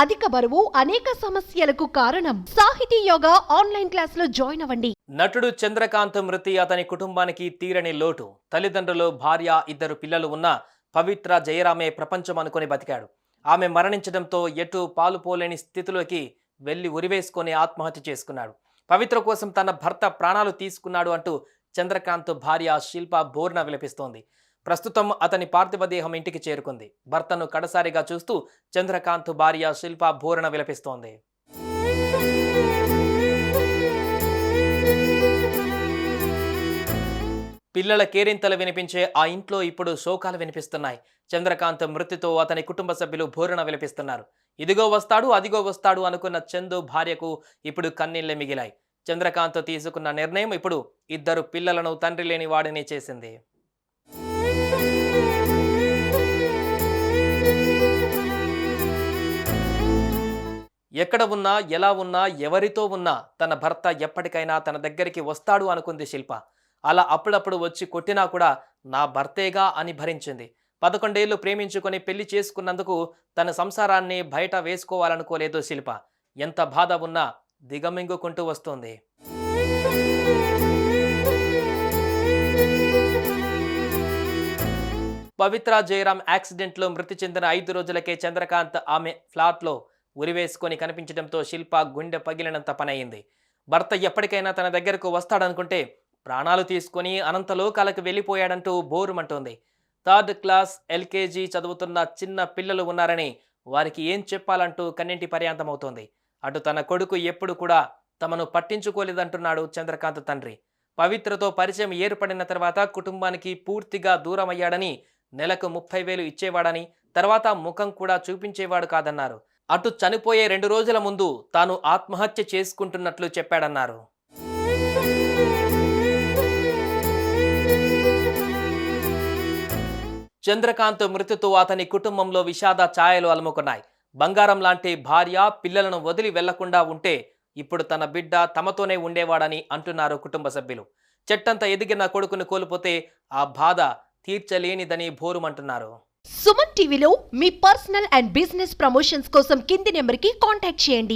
అధిక బరువు అనేక సమస్యలకు కారణం. సాహితీ యోగా ఆన్లైన్ క్లాసులో జాయిన్ అవ్వండి. నటుడు చంద్రకాంత్ మృతి అతని కుటుంబానికి తీరని లోటు. తల్లిదండ్రులు, భార్య, 2 పిల్లలు ఉన్న పవిత్ర జయరామే ప్రపంచం అనుకుని బతికాడు. ఆమె మరణించడంతో ఎటు పాలుపోలేని స్థితిలోకి వెళ్లి ఉరివేసుకొని ఆత్మహత్య చేసుకున్నాడు. పవిత్ర కోసం తన భర్త ప్రాణాలు తీసుకున్నాడు అంటూ చంద్రకాంత్ భార్య శిల్ప బోర్న విలపిస్తోంది. ప్రస్తుతం అతని పార్థివ దేహం ఇంటికి చేరుకుంది. భర్తను కడసారిగా చూస్తూ చంద్రకాంత్ భార్య శిల్ప బోర్న విలపిస్తోంది. పిల్లల కేరింతలు వినిపించే ఆ ఇంట్లో ఇప్పుడు శోకాలు వినిపిస్తున్నాయి. చంద్రకాంత్ మృతితో అతని కుటుంబ సభ్యులు బోరున విలపిస్తున్నారు. ఇదిగో వస్తాడు, అదిగో వస్తాడు అనుకున్న చందు భార్యకు ఇప్పుడు కన్నీళ్లే మిగిలాయి. చంద్రకాంత్ తీసుకున్న నిర్ణయం ఇప్పుడు 2 పిల్లలను తండ్రి లేని వాడిని చేసింది. ఎక్కడ ఉన్నా, ఎలా ఉన్నా, ఎవరితో ఉన్నా తన భర్త ఎప్పటికైనా తన దగ్గరికి వస్తాడు అనుకుంది శిల్ప. అలా అప్పుడప్పుడు వచ్చి కొట్టినా కూడా నా భర్తేగా అని భరించింది. 11 ఏళ్లు ప్రేమించుకొని పెళ్లి చేసుకున్నందుకు తన సంసారాన్ని బయట వేసుకోవాలనుకోలేదు శిల్ప. ఎంత బాధ ఉన్నా దిగమింగుకుంటూ వస్తుంది. పవిత్ర జయరాం యాక్సిడెంట్లో మృతి చెందిన 5 రోజులకే చంద్రకాంత్ ఆమె ఫ్లాట్లో ఉరివేసుకొని కనిపించడంతో శిల్ప గుండె పగిలినంత పనయింది. భర్త ఎప్పటికైనా తన దగ్గరకు వస్తాడనుకుంటే ప్రాణాలు తీసుకొని అనంతలోకాలకు వెళ్ళిపోయాడంటూ బోరుమంటోంది. 3rd క్లాస్ LKG చదువుతున్న చిన్న పిల్లలు ఉన్నారని వారికి ఏం చెప్పాలంటూ కన్నింటి పర్యాంతమవుతోంది. అటు తన కొడుకు ఎప్పుడు కూడా తమను పట్టించుకోలేదంటున్నాడు చంద్రకాంత్ తండ్రి. పవిత్రతో పరిచయం ఏర్పడిన తర్వాత కుటుంబానికి పూర్తిగా దూరమయ్యాడని, నెలకు 30,000 ఇచ్చేవాడని, తర్వాత ముఖం కూడా చూపించేవాడు కాదన్నారు. అటు చనిపోయే 2 రోజుల ముందు తాను ఆత్మహత్య చేసుకుంటున్నట్లు చెప్పాడన్నారు. చంద్రకాంత్ మృతితో అతని కుటుంబంలో విషాద ఛాయలు అలుముకున్నాయి. బంగారం లాంటి భార్య, పిల్లలను వదిలి వెళ్లకుండా ఉంటే ఇప్పుడు తన బిడ్డ తమతోనే ఉండేవాడని అంటున్నారు కుటుంబ సభ్యులు. చెట్టంత ఎదిగిన కొడుకును కోల్పోతే ఆ బాధ తీర్చలేనిదని బోరుమంటున్నారు. సుమన్ టీవీలో మీ పర్సనల్ అండ్ బిజినెస్ ప్రమోషన్స్ కోసం కింది నెంబర్కి కాంటాక్ట్ చేయండి.